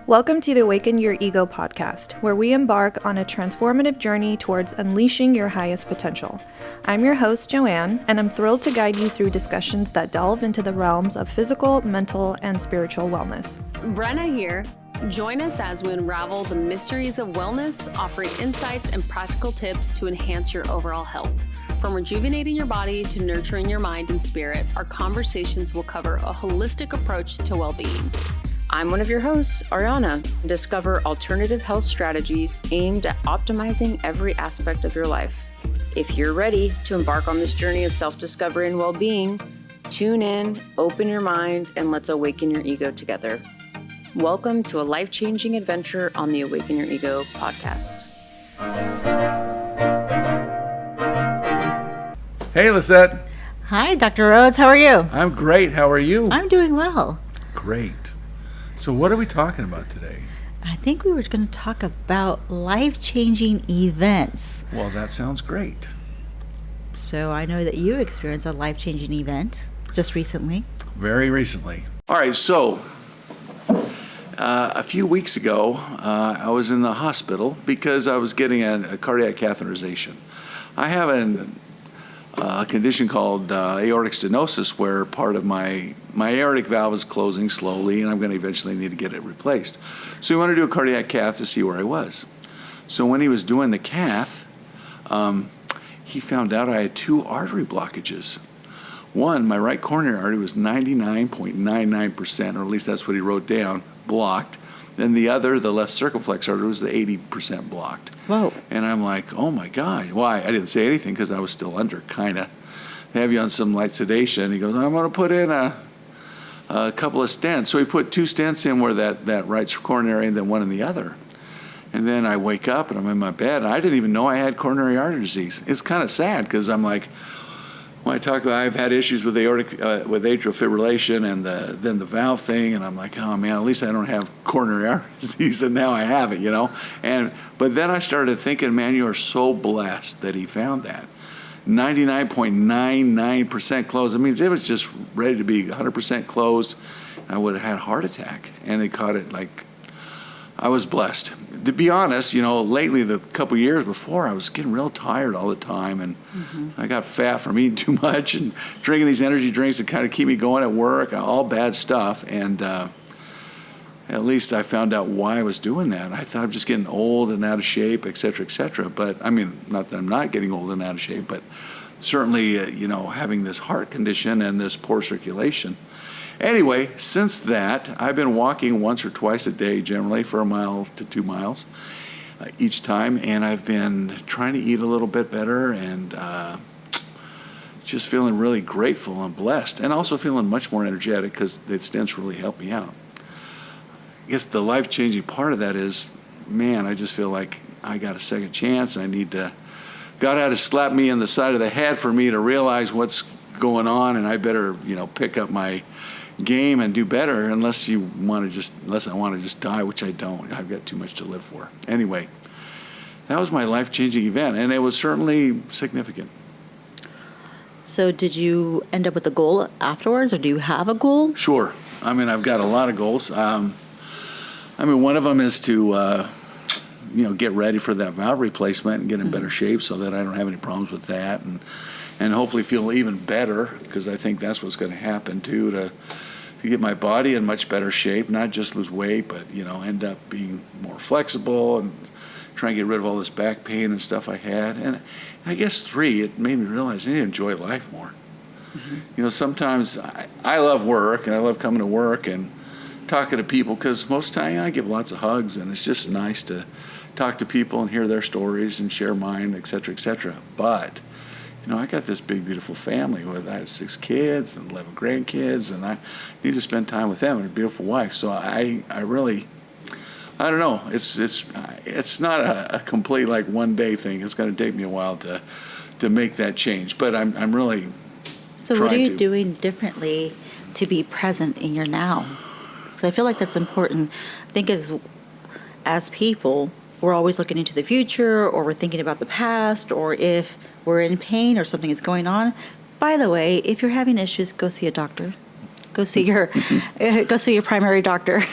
Welcome to the Awaken Your Ego podcast, where we embark on a transformative journey towards unleashing your highest potential. I'm your host, Joanne, and I'm thrilled to guide you through discussions that delve into the realms of physical, mental, and spiritual wellness. Brenna here. Join us as we unravel the mysteries of wellness, offering insights and practical tips to enhance your overall health. From rejuvenating your body to nurturing your mind and spirit, our conversations will cover a holistic approach to well-being. I'm one of your hosts, Ariana. Discover alternative health strategies aimed at optimizing every aspect of your life. If you're ready to embark on this journey of self-discovery and well-being, tune in, open your mind, and let's awaken your ego together. Welcome to a life-changing adventure on the Awaken Your Ego podcast. Hey, Liset. Hi, Dr. Rhoades. How are you? I'm great. How are you? I'm doing well. Great. So what are we talking about today? I think we were going to talk about life-changing events. Well, that sounds great. So I know that you experienced a life-changing event just recently. Very recently. All right, so a few weeks ago, I was in the hospital because I was getting a cardiac catheterization. I have a condition called aortic stenosis, where part of my aortic valve is closing slowly, and I'm going to eventually need to get it replaced. So he wanted to do a cardiac cath to see where I was. So when he was doing the cath, he found out I had two artery blockages. One, my right coronary artery was 99.99%, or at least that's what he wrote down, blocked. Then the other, the left circumflex artery, was the 80% blocked. Whoa. And I'm like, oh my God. Why? I didn't say anything because I was still under, kind of. They have you on some light sedation. He goes, I'm going to put in a couple of stents. So he put two stents in where that right coronary and then one in the other. And then I wake up and I'm in my bed. And I didn't even know I had coronary artery disease. It's kind of sad because I'm like, when I talk about, I've had issues with aortic, with atrial fibrillation and then the valve thing, and I'm like, oh man, at least I don't have coronary artery disease, and now I have it, you know. But then I started thinking, man, you are so blessed that he found that. 99.99% closed. It means it was just ready to be 100% closed, I would have had a heart attack. And they caught it like, I was blessed. To be honest, you know, lately, the couple years before, I was getting real tired all the time, and I got fat from eating too much and drinking these energy drinks that kind of keep me going at work, all bad stuff. And at least I found out why I was doing that. I thought I'm just getting old and out of shape, et cetera, et cetera. But, I mean, not that I'm not getting old and out of shape, but certainly, you know, having this heart condition and this poor circulation. Anyway, since that, I've been walking once or twice a day, generally for 1 mile to 2 miles each time, and I've been trying to eat a little bit better and just feeling really grateful and blessed, and also feeling much more energetic because the stents really helped me out. I guess the life-changing part of that is, man, I just feel like I got a second chance. I need to, God had to slap me in the side of the head for me to realize what's going on, and I better, you know, pick up my game and do better, unless I want to just die, which I don't. I've got too much to live for. Anyway, that was my life-changing event, and it was certainly significant. So did you end up with a goal afterwards, or do you have a goal? Sure. I mean, I've got a lot of goals. I mean, one of them is to, get ready for that valve replacement and get in better shape so that I don't have any problems with that, and hopefully feel even better, because I think that's what's going to happen too, to get my body in much better shape, not just lose weight, but, you know, end up being more flexible and try and get rid of all this back pain and stuff I had. And I guess 3, it made me realize I need to enjoy life more. Mm-hmm. You know, sometimes I love work, and I love coming to work and talking to people, because most of the time I give lots of hugs, and it's just nice to talk to people and hear their stories and share mine, et cetera, et cetera. But you know, I got this big, beautiful family with, I had 6 kids and 11 grandkids, and I need to spend time with them and a beautiful wife. So I really, I don't know. It's not a complete like one day thing. It's going to take me a while to make that change. But I'm really. So what are you doing differently to be present in your now? Because I feel like that's important. I think as people, we're always looking into the future, or we're thinking about the past, or if we're in pain or something is going on. By the way, if you're having issues, go see a doctor. Go see your primary doctor.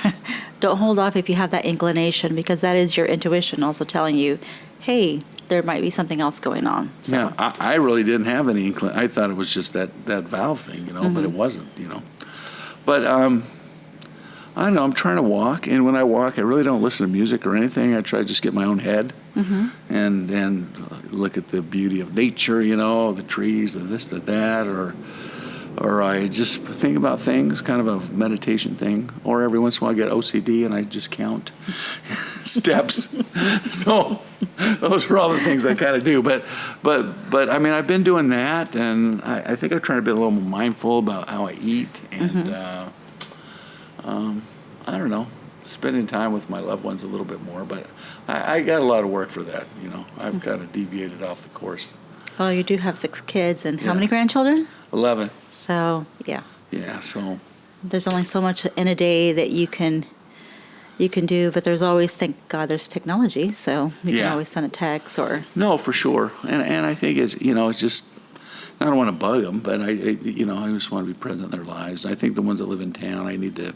Don't hold off if you have that inclination, because that is your intuition also telling you, hey, there might be something else going on. So. Yeah, I really didn't have any inclination. I thought it was just that valve thing, but it wasn't, But I don't know, I'm trying to walk, and when I walk, I really don't listen to music or anything. I try to just get my own head and look at the beauty of nature, the trees, the this, the that, or I just think about things, kind of a meditation thing. Or every once in a while I get OCD and I just count steps. So those are all the things I kind of do. But I mean, I've been doing that, and I think I'm trying to be a little more mindful about how I eat, and I don't know, spending time with my loved ones a little bit more. But I got a lot of work for that. I've kind of deviated off the course. Oh, you do have 6 kids, and how many grandchildren? 11. So, yeah. Yeah, so. There's only so much in a day that you can do, but there's always, thank God, there's technology, so you can always send a text or. No, for sure, and I think it's it's just, I don't want to bug them, but I just want to be present in their lives. I think the ones that live in town, I need to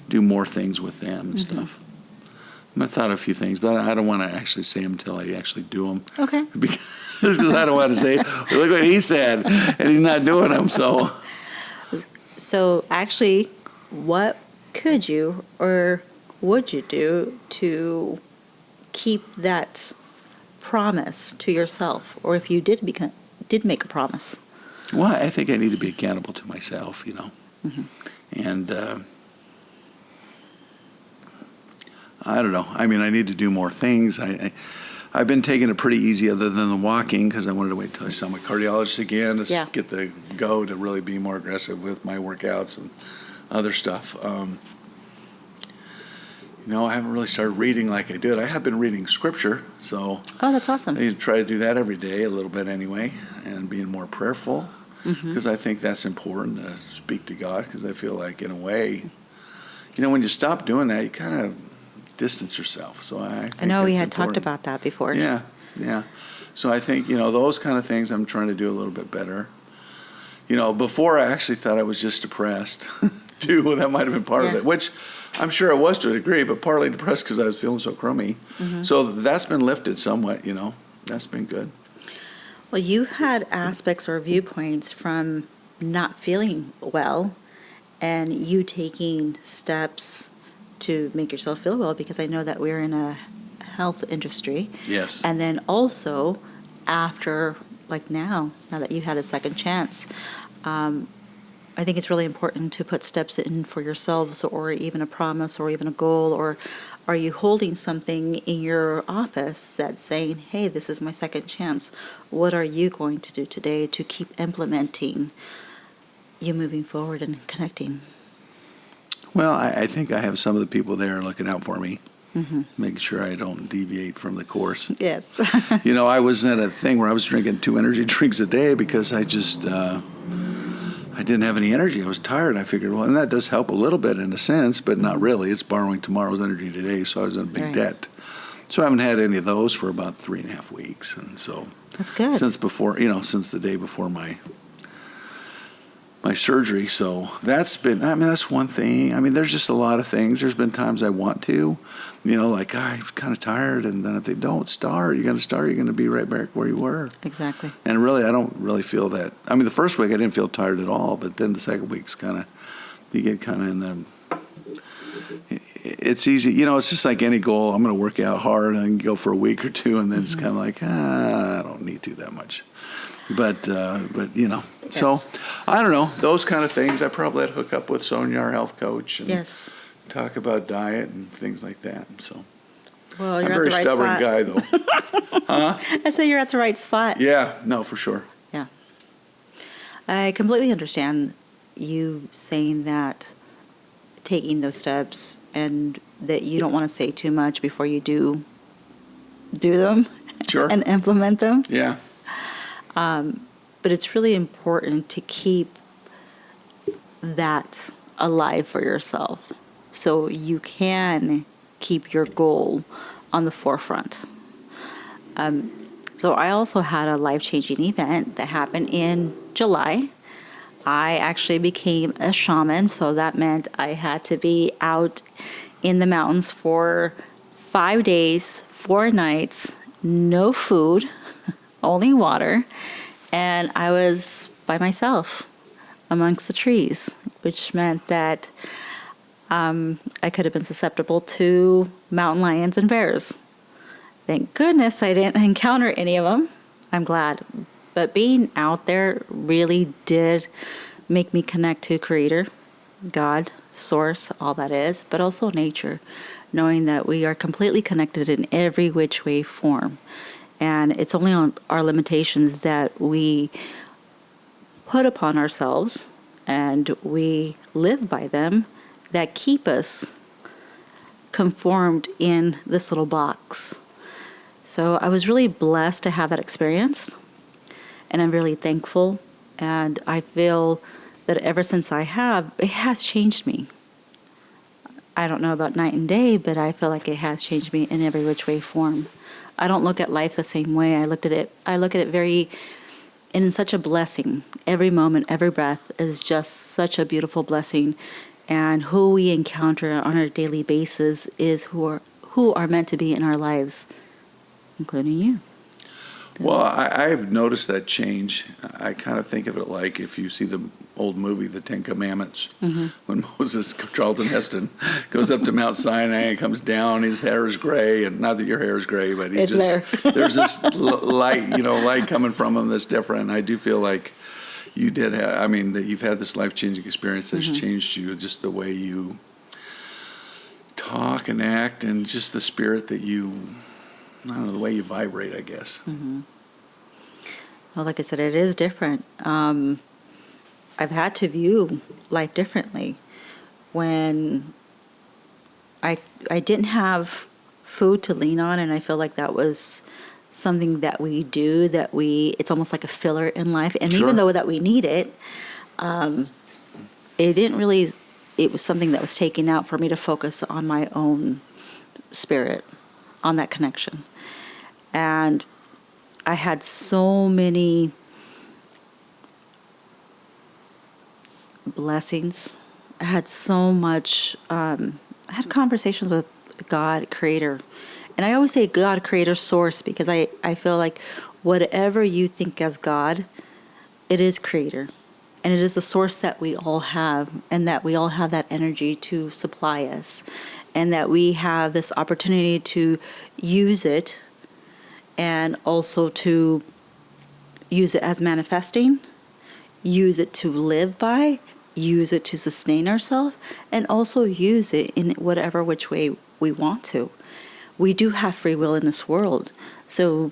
do more things with them and stuff. I thought of a few things, but I don't want to actually say them until I actually do them. Okay. Because I don't want to say, well, look what he said, and he's not doing them, so. So actually, what could you or would you do to keep that promise to yourself? Or if you did make a promise? Well, I think I need to be accountable to myself, And I don't know. I mean, I need to do more things. I've been taking it pretty easy other than the walking, because I wanted to wait till I saw my cardiologist again to get the go to really be more aggressive with my workouts and other stuff. I haven't really started reading like I did. I have been reading scripture, so. Oh, that's awesome. I try to do that every day, a little bit anyway, and being more prayerful, because I think that's important to speak to God, because I feel like, in a way, when you stop doing that, you kind of distance yourself. So I know we had talked about that before. Yeah. So I think, those kind of things I'm trying to do a little bit better. Before I actually thought I was just depressed, too. That might have been part of it, which I'm sure it was to a degree, but partly depressed because I was feeling so crummy. So that's been lifted somewhat, That's been good. Well, you had aspects or viewpoints from not feeling well and you taking steps to make yourself feel well, because I know that we're in a health industry. Yes. And then also after, like now that you had a second chance, I think it's really important to put steps in for yourselves, or even a promise, or even a goal. Or are you holding something in your office that's saying, hey, this is my second chance? What are you going to do today to keep implementing you moving forward and connecting? Well, I think I have some of the people there looking out for me, making sure I don't deviate from the course. Yes. I was at a thing where I was drinking 2 energy drinks a day because I just, I didn't have any energy. I was tired. I figured, well, and that does help a little bit in a sense, but not really. It's borrowing tomorrow's energy today, so I was in a big debt. So I haven't had any of those for about 3.5 weeks, and so. That's good. Since the day before my surgery. So that's that's one thing. There's just a lot of things. There's been times I want to, like, I'm kind of tired. And then if they don't start, you're going to be right back where you were. Exactly. And really, I don't really feel that. The first week I didn't feel tired at all, but then the second week's you get kind of in the, it's easy. It's just like any goal. I'm going to work out hard and go for a week or two, and then it's kind of like, I don't need to that much. But yes. So I don't know, those kind of things. I probably had to hook up with Sonia, our health coach, and talk about diet and things like that. So well, I'm you're a very stubborn guy, though. Huh? I say you're at the right spot. Yeah, no, for sure. Yeah. I completely understand you saying that, taking those steps, and that you don't want to say too much before you do them. Sure. And implement them. Yeah. But it's really important to keep that alive for yourself so you can keep your goal on the forefront. So I also had a life-changing event that happened in July. I actually became a shaman, so that meant I had to be out in the mountains for 5 days, 4 nights, no food, only water, and I was by myself amongst the trees, which meant that I could have been susceptible to mountain lions and bears. Thank goodness I didn't encounter any of them. I'm glad. But being out there really did make me connect to Creator, God, Source, all that is, but also nature, knowing that we are completely connected in every which way form. And it's only on our limitations that we put upon ourselves and we live by them that keep us conformed in this little box. So I was really blessed to have that experience, and I'm really thankful. And I feel that ever since it has changed me. I don't know about night and day, but I feel like it has changed me in every which way form. I don't look at life the same way. I look at it very in such a blessing. Every moment, every breath is just such a beautiful blessing. And who we encounter on a daily basis is who are meant to be in our lives, including you. Well, I've noticed that change. I kind of think of it like if you see the old movie, The Ten Commandments, when Charlton Heston, goes up to Mount Sinai and comes down, his hair is gray, and not that your hair is gray, but It's there. There's this light coming from him that's different. I do feel like you did have, that you've had this life-changing experience that's changed you, just the way you talk and act, and just the spirit that the way you vibrate, I guess. Mm-hmm. Well, like I said, it is different. I've had to view life differently. When I didn't have food to lean on, and I feel like that was something that we do, it's almost like a filler in life. And Sure. even though that we need it, it was something that was taken out for me to focus on my own spirit, on that connection. And I had so many blessings. I had so much, I had conversations with God, Creator. And I always say God, Creator, Source, because I feel like whatever you think as God, it is Creator. And it is the source that we all have, and that we all have that energy to supply us. And that we have this opportunity to use it, and also to use it as manifesting, use it to live by, use it to sustain ourselves, and also use it in whatever which way we want to. We do have free will in this world. So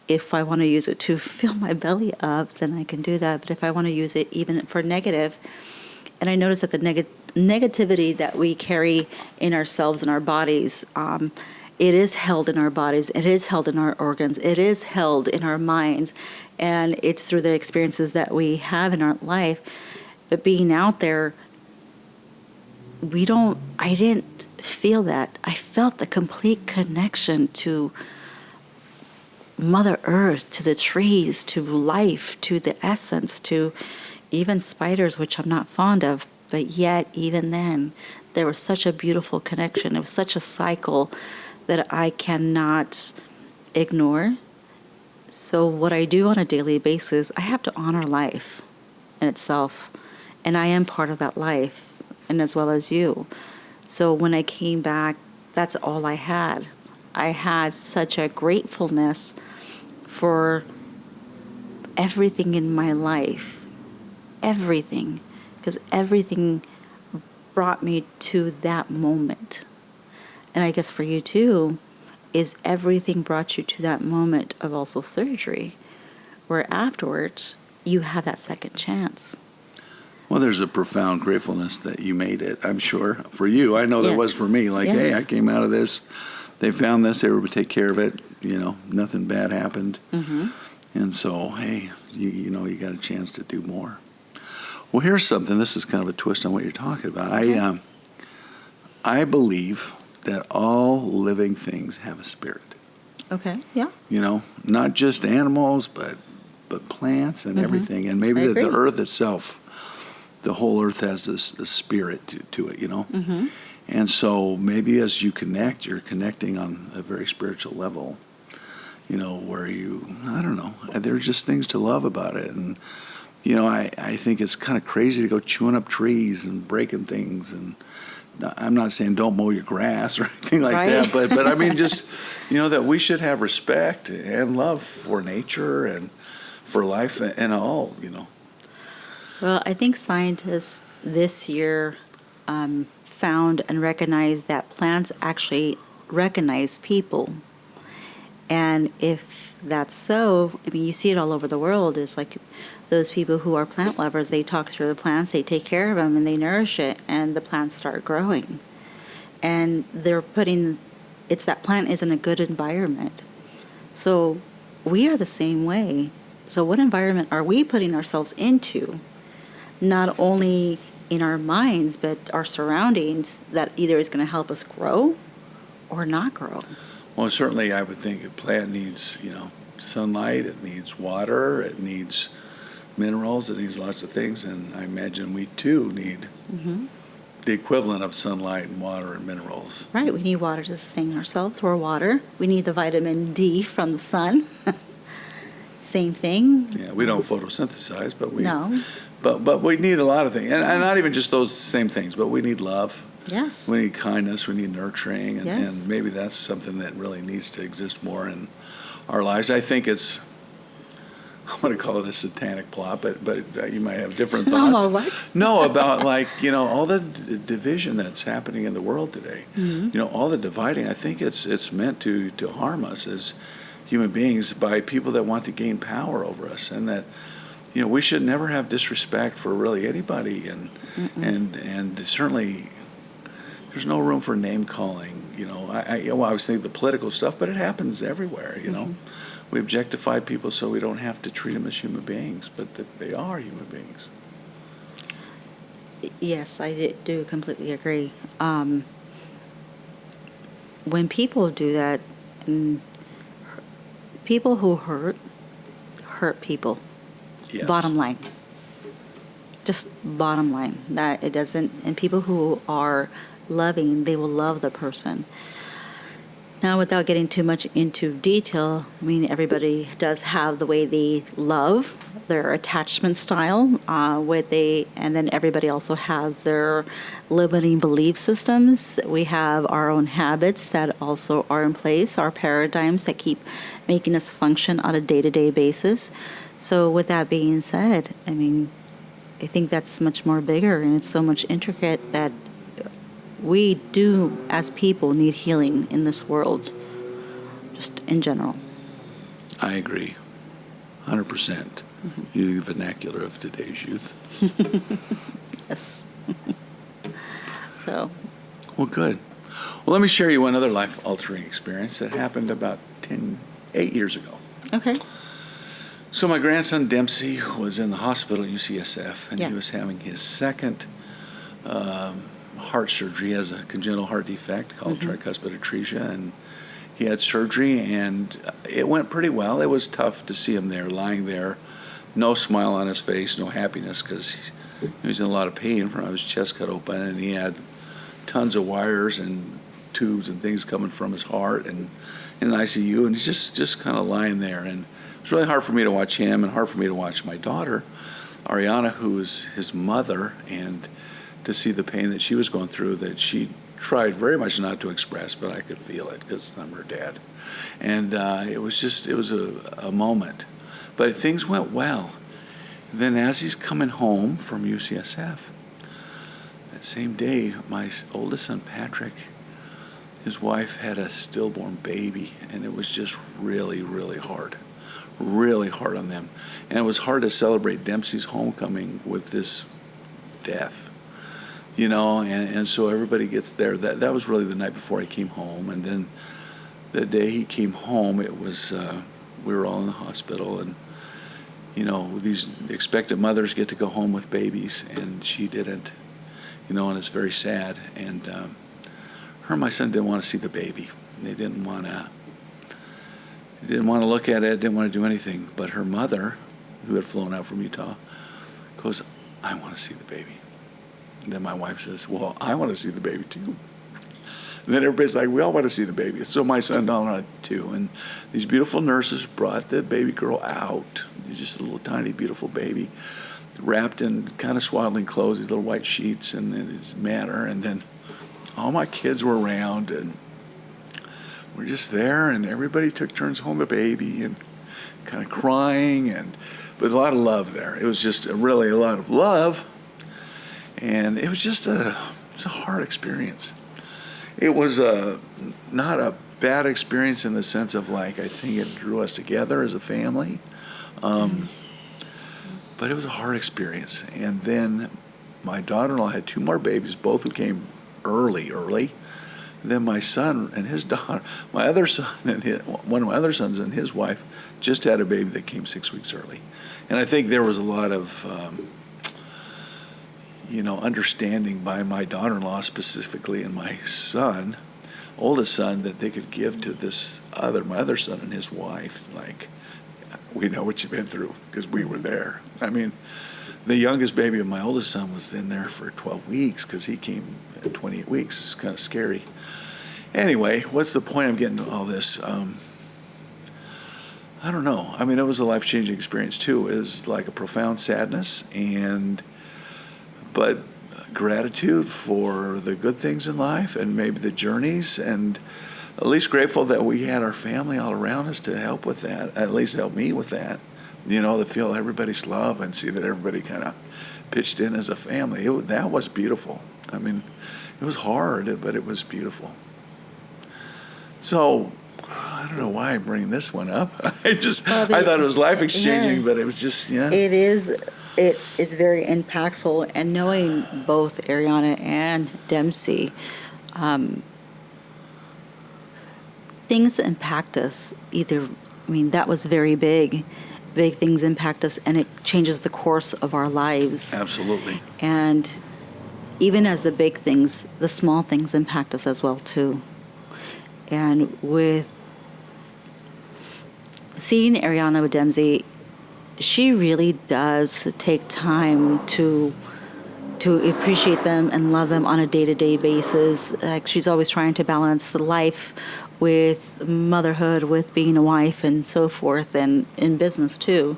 if I want to use it to fill my belly up, then I can do that. But if I want to use it even for negative, and I notice that the negativity that we carry in ourselves and our bodies, it is held in our bodies, it is held in our organs, it is held in our minds, and it's through the experiences that we have in our life. But being out there, I didn't feel that. I felt the complete connection to Mother Earth, to the trees, to life, to the essence, to even spiders, which I'm not fond of. But yet, even then, there was such a beautiful connection. It was such a cycle that I cannot ignore. So what I do on a daily basis, I have to honor life in itself. And I am part of that life, and as well as you. So when I came back, that's all I had. I had such a gratefulness for everything in my life. Everything. Because everything brought me to that moment. And I guess for you too, is everything brought you to that moment of also surgery, where afterwards you have that second chance. Well, there's a profound gratefulness that you made it, I'm sure. For you, I know there Yes. was for me. Like, Yes. hey, I came out of this. They found this. They were able to take care of it. Nothing bad happened. Mm-hmm. And so, hey, you got a chance to do more. Well, here's something. This is kind of a twist on what you're talking about. Okay. I believe that all living things have a spirit. Okay, yeah. Not just animals, but plants and everything. And maybe I the agree. earth itself, the whole earth has this spirit to it, Mm-hmm. And so maybe as you connect, you're connecting on a very spiritual level, where I don't know, there's just things to love about it. And, I think it's kind of crazy to go chewing up trees and breaking things. And I'm not saying don't mow your grass or anything like that, but I mean just, that we should have respect and love for nature and for life and all, Well, I think scientists this year found and recognized that plants actually recognize people. And if that's so, I mean, you see it all over the world. It's like those people who are plant lovers, they talk through the plants, they take care of them, and they nourish it, and the plants start growing. And it's that plant is in a good environment. So we are the same way. So what environment are we putting ourselves into? Not only in our minds, but our surroundings, that either is going to help us grow or not grow. Well, certainly I would think a plant needs, sunlight, it needs water, it needs minerals, it needs lots of things, and I imagine we too need the equivalent of sunlight and water and minerals. Right, we need water to sustain ourselves. We're water. We need the vitamin D from the sun. Same thing. Yeah, we don't photosynthesize, but we... No. But we need a lot of things, and not even just those same things, but we need love. Yes. We need kindness, we need nurturing, and, Yes. and maybe that's something that really needs to exist more in our lives. I think I'm going to call it a satanic plot, but you might have different thoughts. Oh, what? No, about all the division that's happening in the world today. Mm-hmm. All the dividing. I think it's meant to harm us as human beings by people that want to gain power over us, and that we should never have disrespect for really anybody, and certainly there's no room for name calling. I was thinking the political stuff, but it happens everywhere. We objectify people so we don't have to treat them as human beings, but that they are human beings. Yes, I do completely agree. When people do that, people who hurt people. Yes. Bottom line. Just bottom line. That it doesn't, and people who are loving, they will love the person. Now, without getting too much into detail, I mean, everybody does have the way they love, their attachment style, and then everybody also has their limiting belief systems. We have our own habits that also are in place, our paradigms that keep making us function on a day-to-day basis. So with that being said, I mean, I think that's much more bigger, and it's so much intricate that we do, as people, need healing in this world, just in general. I agree, 100%. Using the vernacular of today's youth. Yes. So. Well, good. Well, let me share you one other life-altering experience that happened about 8 years ago. Okay. So my grandson Dempsey was in the hospital at UCSF, and Yeah. he was having his second heart surgery. He has a congenital heart defect called tricuspid atresia, and he had surgery, and it went pretty well. It was tough to see him there, lying there, no smile on his face, no happiness, because he was in a lot of pain from his chest cut open, and he had tons of wires and tubes and things coming from his heart, and in an ICU, and he's just kind of lying there. And it was really hard for me to watch him, and hard for me to watch my daughter, Ariana, who is his mother, and to see the pain that she was going through, that she tried very much not to express, but I could feel it because I'm her dad. And it was a moment. But things went well. Then as he's coming home from UCSF, that same day, my oldest son, Patrick, his wife had a stillborn baby, and it was just really, really hard on them. And it was hard to celebrate Dempsey's homecoming with this death, and so everybody gets there. That was really the night before I came home, and then the day he came home, it was, we were all in the hospital, and, these expectant mothers get to go home with babies, and she didn't, and it's very sad. And her and my son didn't want to see the baby. They didn't want to look at it, didn't want to do anything. But her mother, who had flown out from Utah, goes, "I want to see the baby." And then my wife says, "Well, I want to see the baby too." And then everybody's like, we all want to see the baby. So my son Donald had 2, and these beautiful nurses brought the baby girl out. Just a little tiny, beautiful baby, wrapped in kind of swaddling clothes, these little white sheets, and his manner. And then all my kids were around, and we're just there, and everybody took turns holding the baby and kind of crying, but a lot of love there. It was just really a lot of love, and it was just it's a hard experience. It was not a bad experience in the sense of, like, I think it drew us together as a family, but it was a hard experience. And then my daughter-in-law had 2 more babies, both who came early. And then my son and his daughter, my other son and one of my other sons and his wife just had a baby that came 6 weeks early. And I think there was a lot of understanding by my daughter-in-law specifically and my son, oldest son, that they could give to my other son and his wife, like, we know what you've been through because we were there. I mean, the youngest baby of my oldest son was in there for 12 weeks because he came at 28 weeks. It's kind of scary. Anyway, what's the point of getting all this? I don't know. I mean, it was a life-changing experience too. It was like a profound sadness, but gratitude for the good things in life and maybe the journeys, and at least grateful that we had our family all around us to help with that, at least help me with that, to feel everybody's love and see that everybody kind of pitched in as a family. That was beautiful. I mean, it was hard, but it was beautiful. So, I don't know why I'm bringing this one up. I thought it was life exchanging, but it was just, It is very impactful, and knowing both Ariana and Dempsey, things impact us that was very big things impact us, and it changes the course of our lives. Absolutely. And even as the big things, the small things impact us as well too. And with seeing Ariana with Dempsey, she really does take time to appreciate them and love them on a day-to-day basis. Like, she's always trying to balance life with motherhood, with being a wife and so forth, and in business too.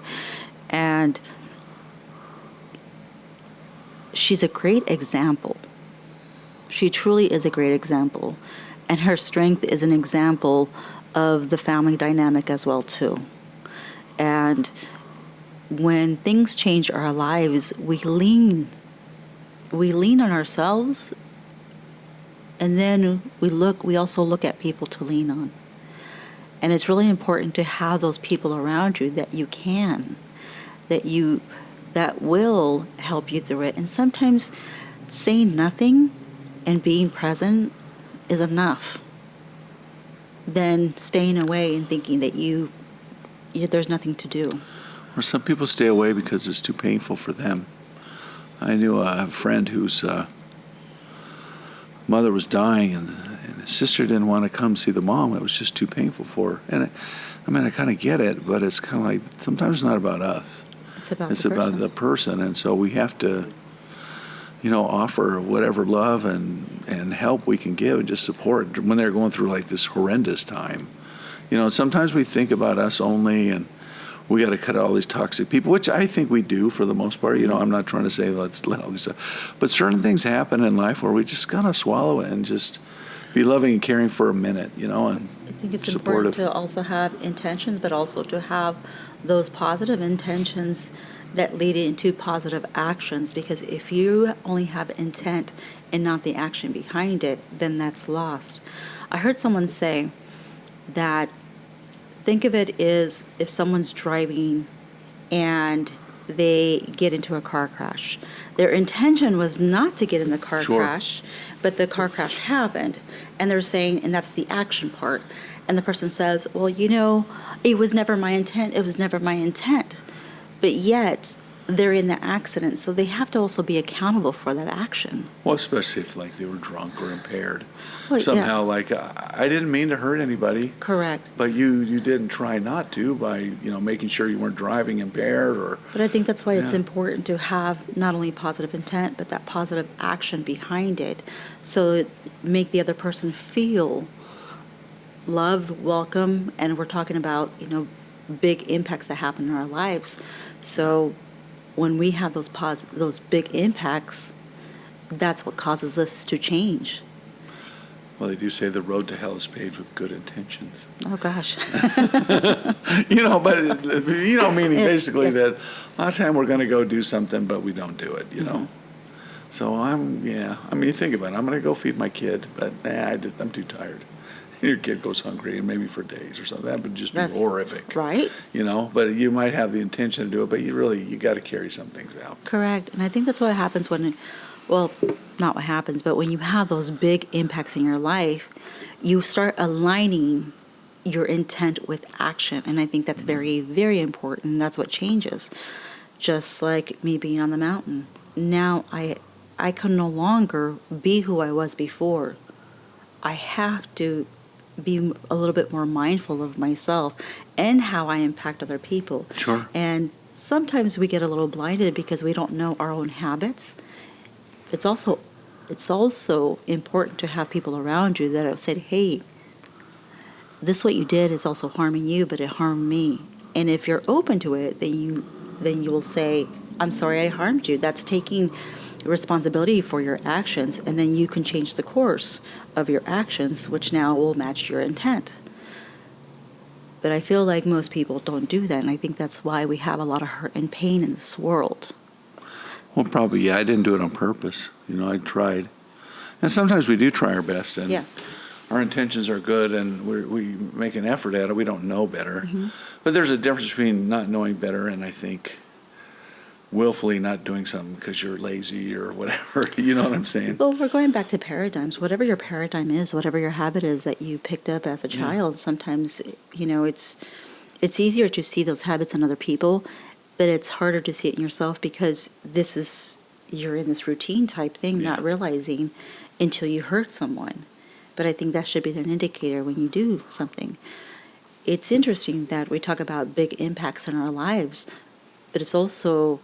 And she's a great example. She truly is a great example. And her strength is an example of the family dynamic as well too. And when things change our lives, we lean on ourselves, and then we also look at people to lean on. And it's really important to have those people around you that will help you through it. And sometimes saying nothing and being present is enough than staying away and thinking that there's nothing to do. Or some people stay away because it's too painful for them. I knew a friend whose mother was dying, and his sister didn't want to come see the mom. It was just too painful for her. And I kind of get it, but it's kind of like, sometimes it's not about us. It's about the person. And so we have to, offer whatever love and help we can give, and just support when they're going through like this horrendous time. Sometimes we think about us only, and we got to cut out all these toxic people, which I think we do for the most part. I'm not trying to say let's let all these stuff, but certain things happen in life where we just gotta swallow it and just be loving and caring for a minute, and I think it's supportive. important to also have intentions, but also to have those positive intentions that lead into positive actions. Because if you only have intent and not the action behind it, then that's lost. I heard someone say that, think of it as if someone's driving and they get into a car crash. Their intention was not to get in the car crash, but the car crash happened. And they're saying, and that's the action part. And the person says, well, it was never my intent. It was never my intent. But yet, they're in the accident, so they have to also be accountable for that action. Well, especially if like they were drunk or impaired. Well, Somehow, like, I didn't mean to hurt anybody. Correct. But you didn't try not to by, making sure you weren't driving impaired or. But I think that's why it's important to have not only positive intent, but that positive action behind it. So it make the other person feel loved, welcome, and we're talking about, big impacts that happen in our lives. So when we have those big impacts, that's what causes us to change. Well, they do say the road to hell is paved with good intentions. Oh, gosh. Meaning basically yes. that a lot of time we're going to go do something, but we don't do it, So you think about it. I'm going to go feed my kid, but I'm too tired. Your kid goes hungry, and maybe for days or something. That would just be horrific. Right. But you might have the intention to do it, but you got to carry some things out. Correct. And I think that's what happens not what happens, but when you have those big impacts in your life, you start aligning your intent with action. And I think that's very, very important. That's what changes. Just like me being on the mountain. Now I can no longer be who I was before. I have to be a little bit more mindful of myself and how I impact other people. Sure. And sometimes we get a little blinded because we don't know our own habits. It's also important to have people around you that have said, hey, this what you did is also harming you, but it harmed me. And if you're open to it, then you will say, I'm sorry I harmed you. That's taking responsibility for your actions, and then you can change the course of your actions, which now will match your intent. But I feel like most people don't do that, and I think that's why we have a lot of hurt and pain in this world. Well, probably, yeah. I didn't do it on purpose. I tried. And sometimes we do try our best, and our intentions are good, and we make an effort at it. We don't know better. Mm-hmm. But there's a difference between not knowing better and, I think, willfully not doing something because you're lazy or whatever. You know what I'm saying? Well, we're going back to paradigms. Whatever your paradigm is, whatever your habit is that you picked up as a child, sometimes, it's easier to see those habits in other people, but it's harder to see it in yourself because you're in this routine type thing, not realizing until you hurt someone. But I think that should be an indicator when you do something. It's interesting that we talk about big impacts in our lives, but it's also,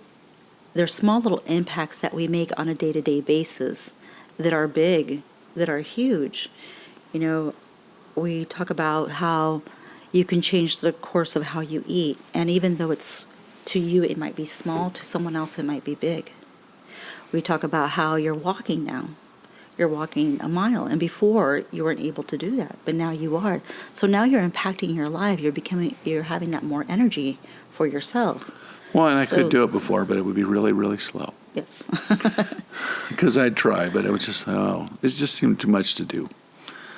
there's small little impacts that we make on a day-to-day basis that are big, that are huge. We talk about how you can change the course of how you eat, and even though it's to you it might be small, to someone else it might be big. We talk about how you're walking now. You're walking a mile, and before you weren't able to do that, but now you are. So now you're impacting your life. You're having that more energy for yourself. Well, and I could do it before, but it would be really, really slow. Yes. Because I'd try, but it was just, it just seemed too much to do.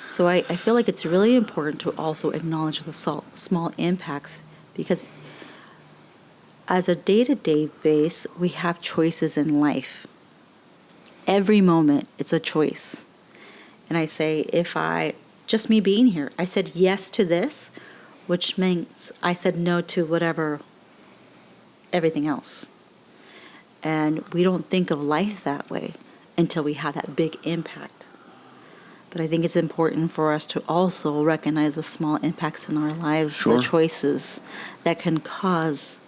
So I feel like it's really important to also acknowledge the small impacts, because as a day-to-day base, we have choices in life. Every moment, it's a choice. And I say, just me being here, I said yes to this, which means I said no to everything else. And we don't think of life that way until we have that big impact. But I think it's important for us to also recognize the small impacts in our lives, the choices that can cause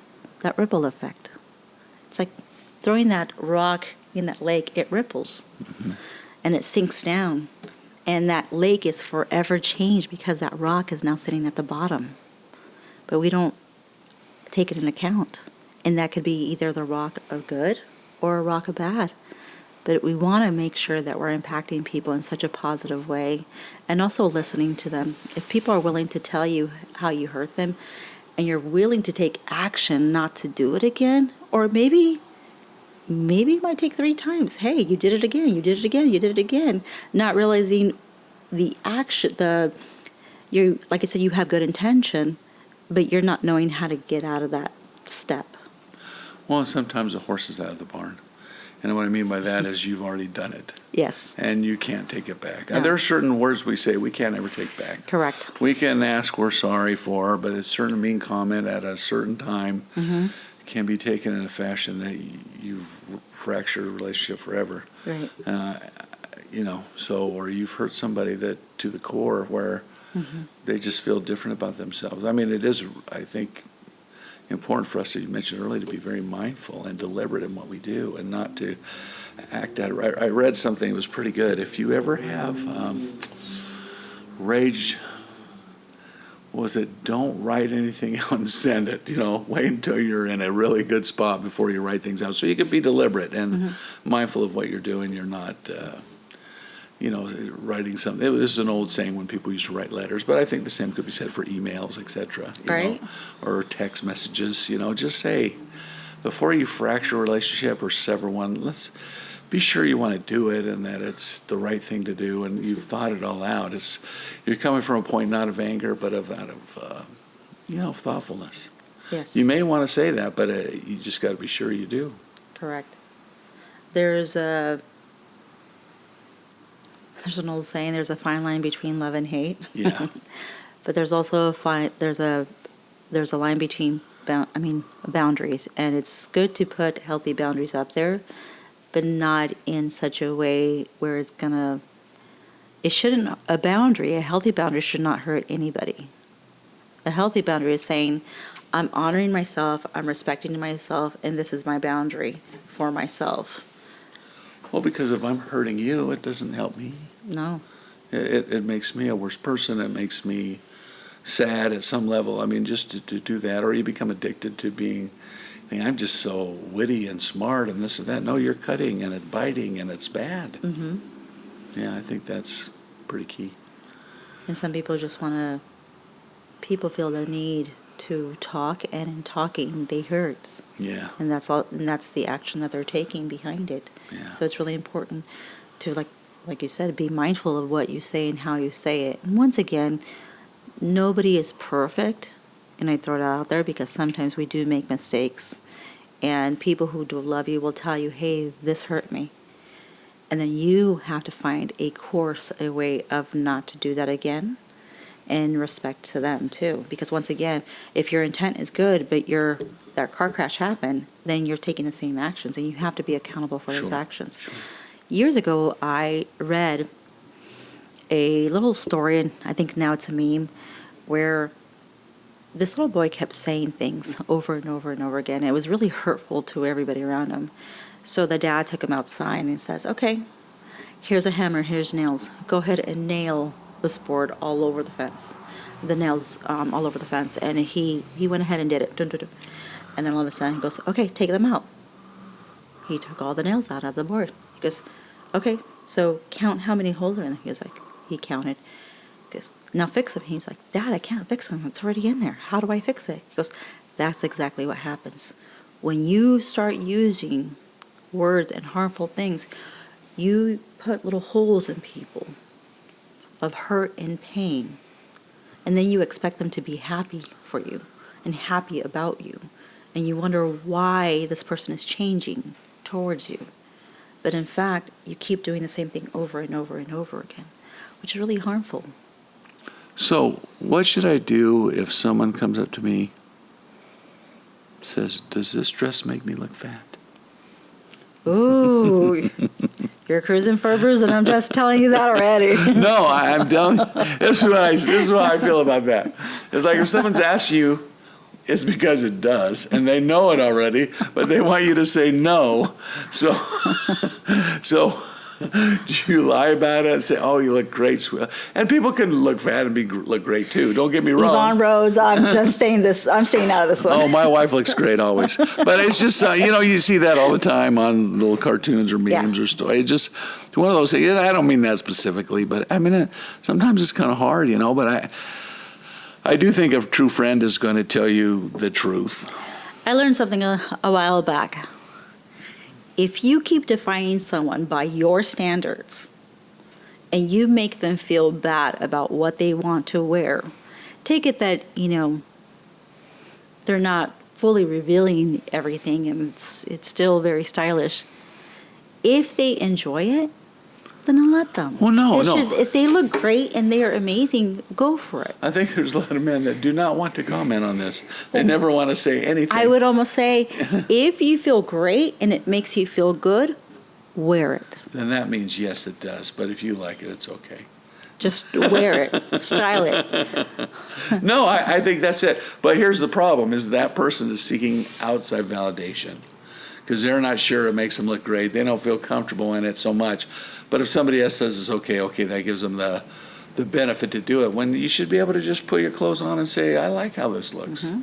that ripple effect. It's like throwing that rock in that lake, it ripples, and it sinks down. And that lake is forever changed because that rock is now sitting at the bottom. But we don't take it into account. And that could be either the rock of good or a rock of bad. But we want to make sure that we're impacting people in such a positive way and also listening to them. If people are willing to tell you how you hurt them and you're willing to take action not to do it again, or maybe it might take 3 times. Hey, you did it again, you did it again, you did it again. Not realizing the action, like I said, you have good intention, but you're not knowing how to get out of that step. Well, sometimes a horse is out of the barn. And what I mean by that is you've already done it. Yes. And you can't take it back. No. There are certain words we say we can't ever take back. Correct. We can ask we're sorry for, but a certain mean comment at a certain time can be taken in a fashion that you've fractured a relationship forever. Right. Or you've hurt somebody that to the core where they just feel different about themselves. I mean, it is, I think, important for us, as you mentioned earlier, to be very mindful and deliberate in what we do and not to act out. I read something that was pretty good. If you ever have rage, don't write anything out and send it. Wait until you're in a really good spot before you write things out. So you can be deliberate and mindful of what you're doing. You're not, writing something. This is an old saying when people used to write letters, but I think the same could be said for emails, etc. Right. Or text messages. Just say, before you fracture a relationship or sever one, let's be sure you want to do it and that it's the right thing to do and you've thought it all out. You're coming from a point not of anger, but out of thoughtfulness. Yes. You may want to say that, but you just got to be sure you do. Correct. There's an old saying, there's a fine line between love and hate. Yeah. But there's also there's a line between boundaries, and it's good to put healthy boundaries up there, but not in such a way where a healthy boundary should not hurt anybody. A healthy boundary is saying, I'm honoring myself, I'm respecting myself, and this is my boundary for myself. Well, because if I'm hurting you, it doesn't help me. No. It makes me a worse person. It makes me sad at some level. I mean, just to do that, or you become addicted to being, I'm just so witty and smart and this and that. No, you're cutting and it's biting and it's bad. Mm-hmm. Yeah, I think that's pretty key. And some people just people feel the need to talk, and in talking, they hurt. Yeah. And that's all. And that's the action that they're taking behind it. Yeah. So it's really important to, like you said, be mindful of what you say and how you say it. And once again, nobody is perfect, and I throw that out there because sometimes we do make mistakes, and people who do love you will tell you, hey, this hurt me. And then you have to find a way of not to do that again, and respect to them too. Because once again, if your intent is good, but that car crash happened, then you're taking the same actions, and you have to be accountable for those actions. Sure. Years ago, I read a little story, and I think now it's a meme, where this little boy kept saying things over and over and over again. It was really hurtful to everybody around him. So the dad took him outside and says, okay, here's a hammer, here's nails. Go ahead and nail this board all over the fence. The nails all over the fence. And he went ahead and did it. Dun, dun, dun. And then all of a sudden he goes, okay, take them out. He took all the nails out of the board. He goes, okay, so count how many holes are in there. He counted. He goes, now fix them. He's like, Dad, I can't fix them. It's already in there. How do I fix it? He goes, that's exactly what happens. When you start using words and harmful things, you put little holes in people of hurt and pain. And then you expect them to be happy for you and happy about you. And you wonder why this person is changing towards you. But in fact, you keep doing the same thing over and over and over again, which is really harmful. So what should I do if someone comes up to me, says, does this dress make me look fat? Ooh, you're cruising for a bruise, and I'm just telling you that already. No, I'm telling you. This is what I feel about that. It's like if someone's asked you, it's because it does, and they know it already, but they want you to say no. So do you lie about it and say, oh, you look great, sweetheart? And people can look fat and look great too. Don't get me wrong. Yvonne Rhoades, I'm staying out of this one. Oh, my wife looks great always. But it's just, you see that all the time on little cartoons or memes or stories. It's just one of those things. I don't mean that specifically, but I mean, sometimes it's kind of hard, but I do think a true friend is going to tell you the truth. I learned something a while back. If you keep defining someone by your standards and you make them feel bad about what they want to wear, take it that, they're not fully revealing everything and it's still very stylish. If they enjoy it, then let them. Well, no. If they look great and they are amazing, go for it. I think there's a lot of men that do not want to comment on this. They never want to say anything. I would almost say, if you feel great and it makes you feel good, wear it. Then that means yes, it does. But if you like it, it's okay. Just wear it, style it. No, I think that's it. But here's the problem, is that person is seeking outside validation because they're not sure it makes them look great. They don't feel comfortable in it so much. But if somebody else says it's okay, that gives them the benefit to do it. When you should be able to just put your clothes on and say, I like how this looks. Mm-hmm.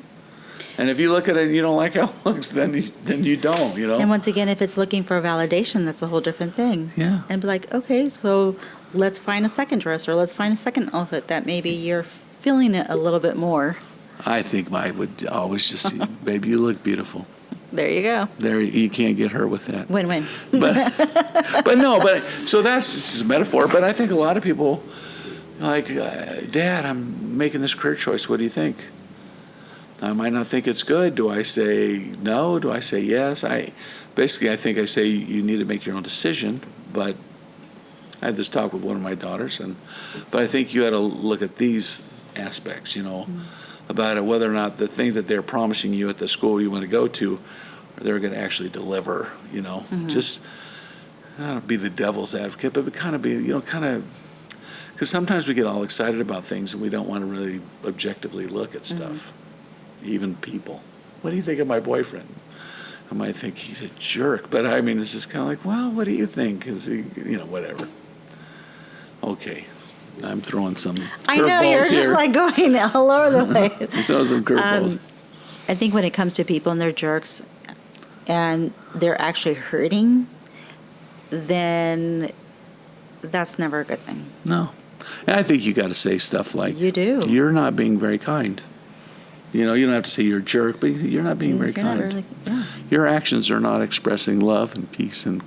And if you look at it and you don't like how it looks, then you don't, you know. And once again, if it's looking for validation, that's a whole different thing. Yeah. And be like, okay, so let's find a second dress or let's find a second outfit that maybe you're feeling it a little bit more. I think I would always just say, baby, you look beautiful. There you go. There, you can't get hurt with that. Win-win. But so this is a metaphor, but I think a lot of people like, Dad, I'm making this career choice. What do you think? I might not think it's good. Do I say no? Do I say yes? I think I say you need to make your own decision. But I had this talk with one of my daughters, but I think you had to look at these aspects, about it, whether or not the thing that they're promising you at the school you want to go to, they're going to actually deliver. Just not be the devil's advocate, but kind of be, because sometimes we get all excited about things and we don't want to really objectively look at stuff. Even people. What do you think of my boyfriend? I might think he's a jerk, but I mean, it's just kind of like, well, what do you think? Is he, whatever. Okay, I'm throwing some curveballs here. I know, you're just like going all over the place. Throw some curveballs. I think when it comes to people and they're jerks and they're actually hurting, then that's never a good thing. No. And I think you got to say stuff like, you do. You're not being very kind. You don't have to say you're a jerk, but you're not being very kind. Really, yeah. Your actions are not expressing love and peace and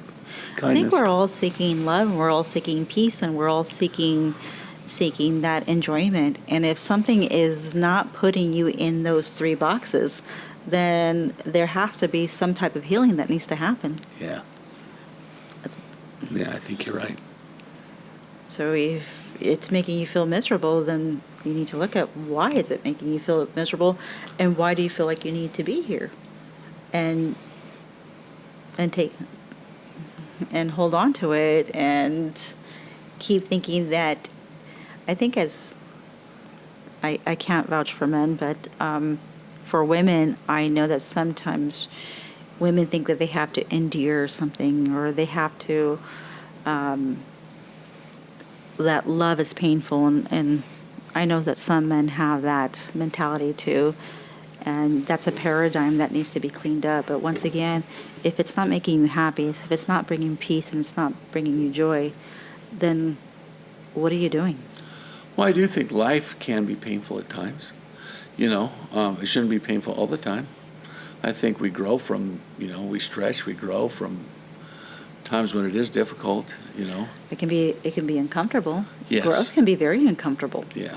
kindness. I think we're all seeking love, and we're all seeking peace, and we're all seeking that enjoyment. And if something is not putting you in those three boxes, then there has to be some type of healing that needs to happen. Yeah. Yeah, I think you're right. So if it's making you feel miserable, then you need to look at why is it making you feel miserable, and why do you feel like you need to be here, and hold on to it, and keep thinking that. I think as I can't vouch for men, but for women, I know that sometimes women think that they have to endure something, or they have to. That love is painful, and I know that some men have that mentality too, and that's a paradigm that needs to be cleaned up. But once again, if it's not making you happy, if it's not bringing peace and it's not bringing you joy, then what are you doing? Well, I do think life can be painful at times. It shouldn't be painful all the time. I think we grow from, we stretch, we grow from times when it is difficult, It can be uncomfortable. Yes. Growth can be very uncomfortable. Yeah.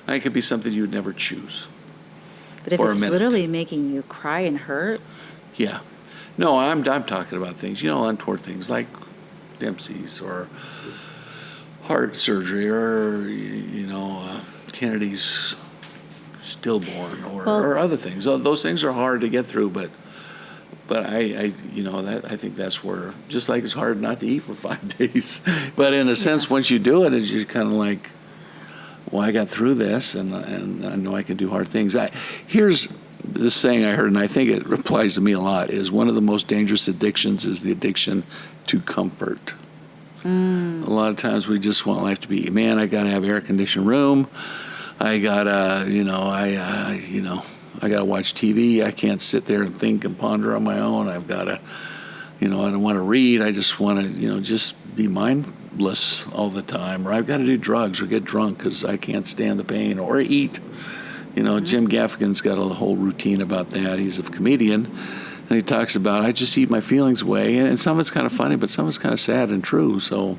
It could be something you would never choose. But if it's literally making you cry and hurt. Yeah. No, I'm talking about things, untoward things like Dempsey's or heart surgery or, Kennedy's stillborn or other things. Those things are hard to get through, but I think that's where, just like it's hard not to eat for 5 days, but in a sense, once you do it, it's just kind of like, well, I got through this, and I know I can do hard things. Here's this saying I heard, and I think it applies to me a lot, is one of the most dangerous addictions is the addiction to comfort. A lot of times we just want life to be, man, I got to have air-conditioned room. I got to, I got to watch TV. I can't sit there and think and ponder on my own. I've got to, I don't want to read. I just want to, just be mindless all the time. Or I've got to do drugs or get drunk because I can't stand the pain, or eat. Jim Gaffigan's got a whole routine about that. He's a comedian, and he talks about, I just eat my feelings away. And some of it's kind of funny, but some of it's kind of sad and true. So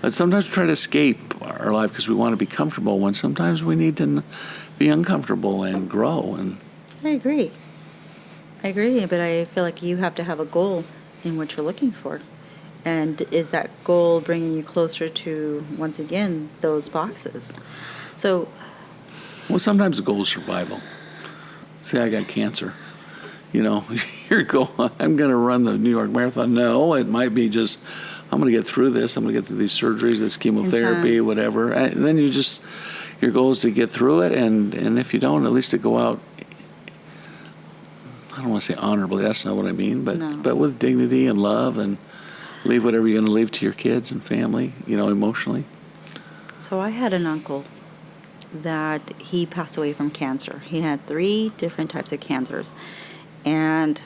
sometimes we try to escape our life because we want to be comfortable, when sometimes we need to be uncomfortable and grow. And I agree, but I feel like you have to have a goal in what you're looking for. And is that goal bringing you closer to, once again, those boxes? So, well, sometimes the goal is survival. Say I got cancer. Your goal, I'm going to run the New York Marathon. No, it might be just, I'm going to get through this. I'm going to get through these surgeries, this chemotherapy, whatever. And then your goal is to get through it. And if you don't, at least to go out, I don't want to say honorably, that's not what I mean, but with dignity and love, and leave whatever you're going to leave to your kids and family, emotionally. So I had an uncle that he passed away from cancer. He had 3 different types of cancers, and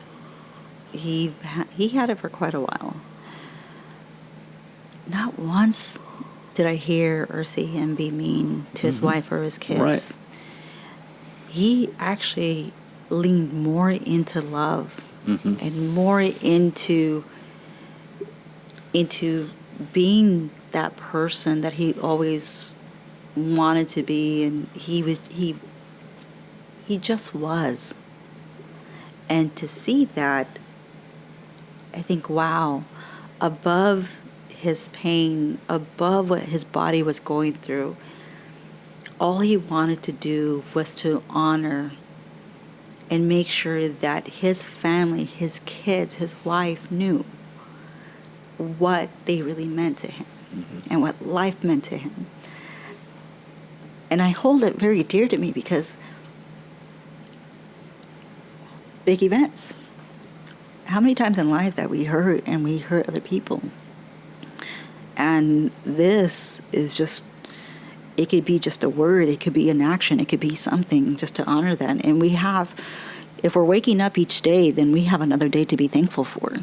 he had it for quite a while. Not once did I hear or see him be mean to his wife or his kids. Right. He actually leaned more into love and more into being that person that he always wanted to be, and he just was. And to see that, I think, wow, above his pain, above what his body was going through, all he wanted to do was to honor and make sure that his family, his kids, his wife knew what they really meant to him and what life meant to him. And I hold it very dear to me because big events. How many times in life that we hurt and we hurt other people? And this is just, it could be just a word, it could be an action, it could be something just to honor that. And we have, if we're waking up each day, then we have another day to be thankful for.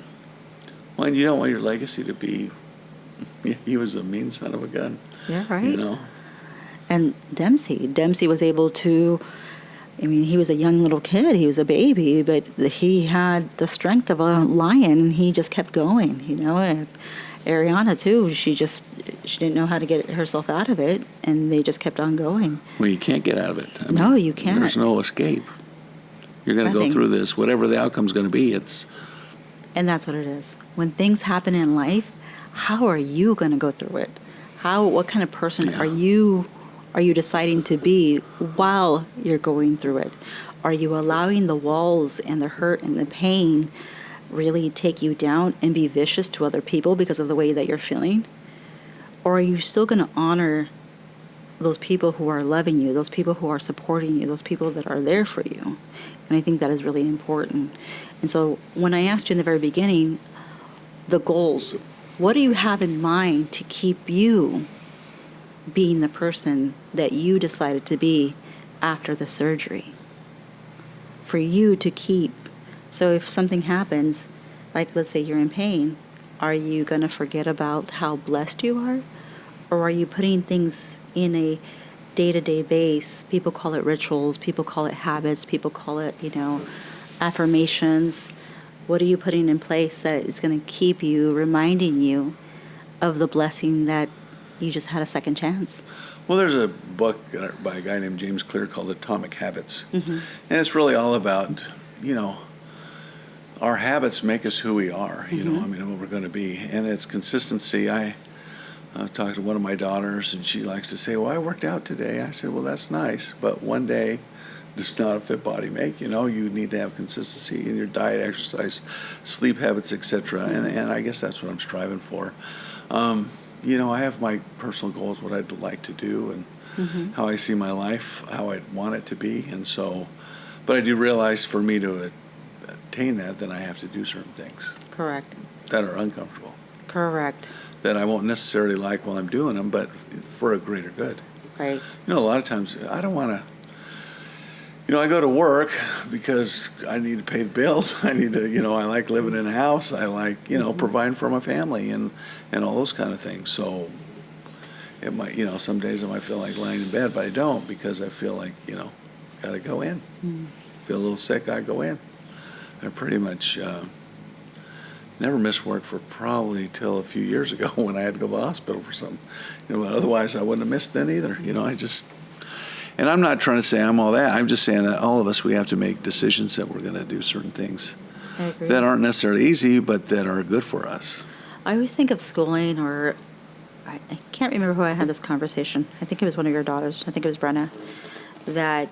Well, and you don't want your legacy to be, he was a mean son of a gun. Yeah, right. And Dempsey was able to, he was a young little kid, he was a baby, but he had the strength of a lion, and he just kept going, And Ariana too, she didn't know how to get herself out of it, and they just kept on going. Well, you can't get out of it. No, you can't. There's no escape. You're going to go through this, whatever the outcome's going to be. And that's what it is. When things happen in life, how are you going to go through it? What kind of person are you deciding to be while you're going through it? Are you allowing the walls and the hurt and the pain really take you down and be vicious to other people because of the way that you're feeling? Or are you still going to honor those people who are loving you, those people who are supporting you, those people that are there for you? And I think that is really important. And so when I asked you in the very beginning, the goals, what do you have in mind to keep you being the person that you decided to be after the surgery? For you to keep. So if something happens, like let's say you're in pain, are you going to forget about how blessed you are? Or are you putting things in a day-to-day base? People call it rituals, people call it habits, people call it, affirmations. What are you putting in place that is going to keep you, reminding you of the blessing that you just had a second chance? Well, there's a book by a guy named James Clear called Atomic Habits. And it's really all about, our habits make us who we are, what we're going to be. And it's consistency. I talked to one of my daughters, and she likes to say, well, I worked out today. I said, well, that's nice, but one day does not a fit body make. You need to have consistency in your diet, exercise, sleep habits, etc. And I guess that's what I'm striving for. I have my personal goals, what I'd like to do, and how I see my life, how I want it to be. And so, but I do realize for me to attain that, then I have to do certain things. Correct. That are uncomfortable. Correct. That I won't necessarily like while I'm doing them, but for a greater good. Right. A lot of times I don't want to, I go to work because I need to pay the bills. I need to, I like living in a house. I like, providing for my family and all those kind of things. So it might, some days I might feel like lying in bed, but I don't, because I feel like, got to go in. Feel a little sick, I go in. I pretty much never missed work for probably till a few years ago when I had to go to the hospital for something. But otherwise I wouldn't have missed then either. And I'm not trying to say I'm all that. I'm just saying that all of us, we have to make decisions that we're going to do certain things that aren't necessarily easy, but that are good for us. I always think of schooling, or I can't remember who I had this conversation. I think it was one of your daughters. I think it was Brenna. That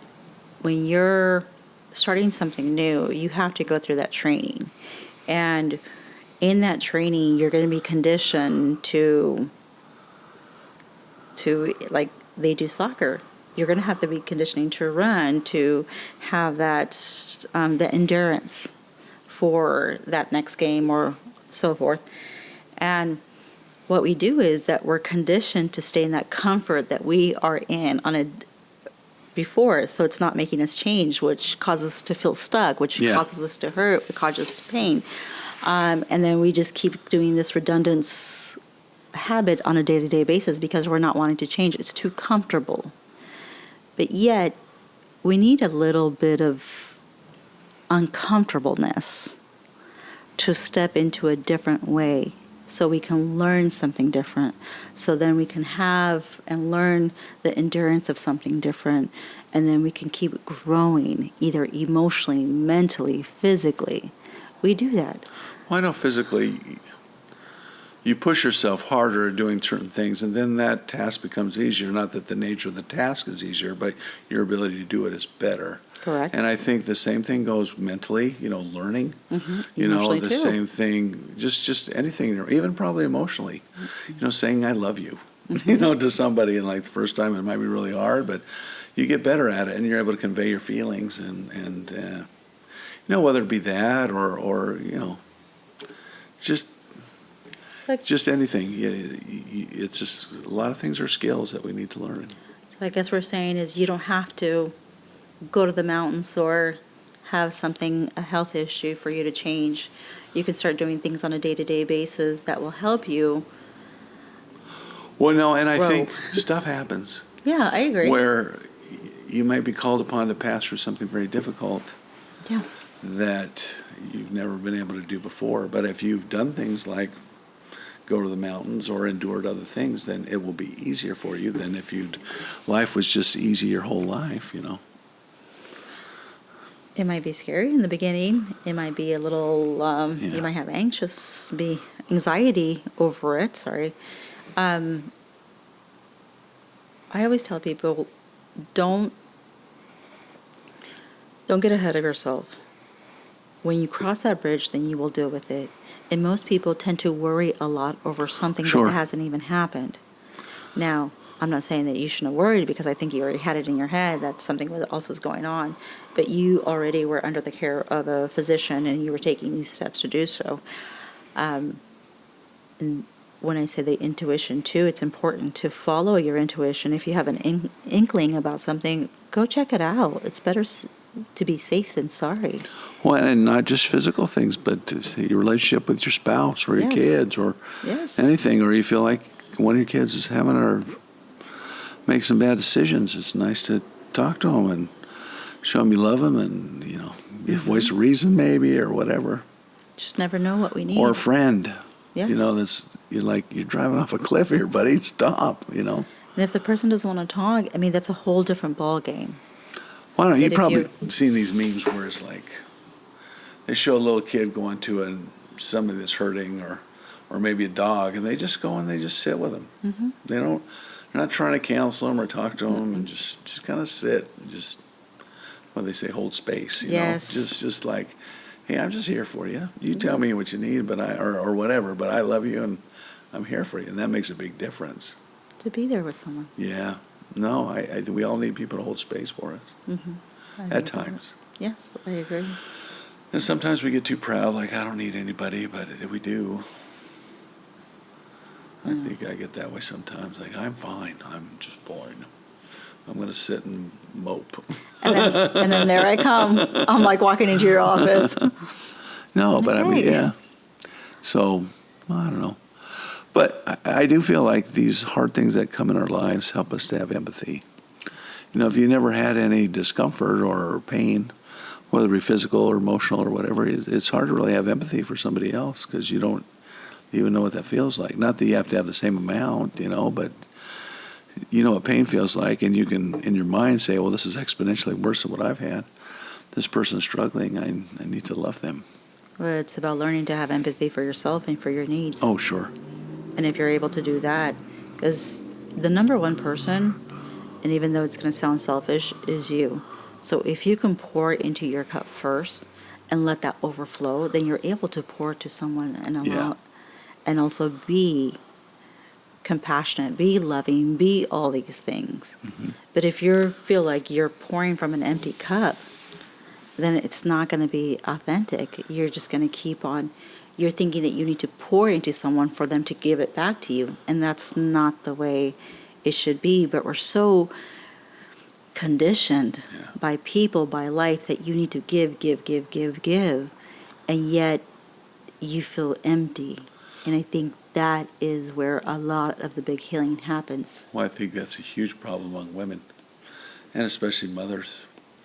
when you're starting something new, you have to go through that training. And in that training, you're going to be conditioned to like they do soccer. You're going to have to be conditioning to run, to have that the endurance for that next game or so forth. And what we do is that we're conditioned to stay in that comfort that we are in before, so it's not making us change, which causes us to feel stuck, which causes us to hurt, which causes us pain. And then we just keep doing this redundant habit on a day-to-day basis because we're not wanting to change. It's too comfortable. But yet, we need a little bit of uncomfortableness to step into a different way so we can learn something different. So then we can have and learn the endurance of something different, and then we can keep growing, either emotionally, mentally, physically. We do that. Well, I know physically you push yourself harder at doing certain things, and then that task becomes easier. Not that the nature of the task is easier, but your ability to do it is better. Correct. And I think the same thing goes mentally, learning. Mm-hmm. The same thing, just anything, or even probably emotionally. Mm-hmm. Saying I love you, to somebody, and like the first time it might be really hard, but you get better at it, and you're able to convey your feelings, and whether it be that or just anything. It's just a lot of things are skills that we need to learn. So I guess we're saying is you don't have to go to the mountains or have a health issue for you to change. You can start doing things on a day-to-day basis that will help you. Well, no, and I grow. think stuff happens. Yeah, I agree. Where you might be called upon to pass through something very difficult. Yeah. That you've never been able to do before. But if you've done things like go to the mountains or endured other things, then it will be easier for you than if life was just easy your whole life, It might be scary in the beginning. It might be a little, you might have anxiety over it, sorry. I always tell people, don't get ahead of yourself. When you cross that bridge, then you will deal with it. And most people tend to worry a lot over something that hasn't even happened. Now, I'm not saying that you shouldn't have worried, because I think you already had it in your head that something else was going on. But you already were under the care of a physician, and you were taking these steps to do so. And when I say the intuition, too, it's important to follow your intuition. If you have an inkling about something, go check it out. It's better to be safe than sorry. Well, and not just physical things, but your relationship with your spouse or your kids or anything, or you feel like one of your kids is having or make some bad decisions. It's nice to talk to them and show them you love them, and voice of reason maybe, or whatever. Just never know what we need. Or a friend. Yes. You're driving off a cliff here, buddy. Stop. And if the person doesn't want to talk, that's a whole different ball game. Well, I don't know, you've probably seen these memes where it's like they show a little kid going to somebody that's hurting, or maybe a dog, and they just go and they just sit with them. Mm-hmm. They're not trying to counsel them or talk to them, and just kind of sit, and just what they say, hold space. Just like, hey, I'm just here for you. You tell me what you need, but or whatever, but I love you and I'm here for you, and that makes a big difference. To be there with someone. Yeah. No, I think we all need people to hold space for us. Mm-hmm. At times. Yes, I agree. And sometimes we get too proud, like, I don't need anybody, but we do. I think I get that way sometimes, like, I'm fine, I'm just fine. I'm going to sit and mope. And then there I come. I'm like walking into your office. No, but yeah. So, I don't know. But I do feel like these hard things that come in our lives help us to have empathy. If you never had any discomfort or pain, whether it be physical or emotional or whatever, it's hard to really have empathy for somebody else, because you don't even know what that feels like. Not that you have to have the same amount, but you know what pain feels like, and you can, in your mind, say, well, this is exponentially worse than what I've had. This person's struggling. I need to love them. Well, it's about learning to have empathy for yourself and for your needs. Oh, sure. And if you're able to do that, because the number one person, and even though it's going to sound selfish, is you. So if you can pour into your cup first and let that overflow, then you're able to pour to someone and allow, and also be compassionate, be loving, be all these things. Mm-hmm. But if you feel like you're pouring from an empty cup, then it's not going to be authentic. You're just going to keep on. You're thinking that you need to pour into someone for them to give it back to you. And that's not the way it should be. But we're so conditioned by people, by life, that you need to give. And yet you feel empty. And I think that is where a lot of the big healing happens. Well, I think that's a huge problem among women, and especially mothers.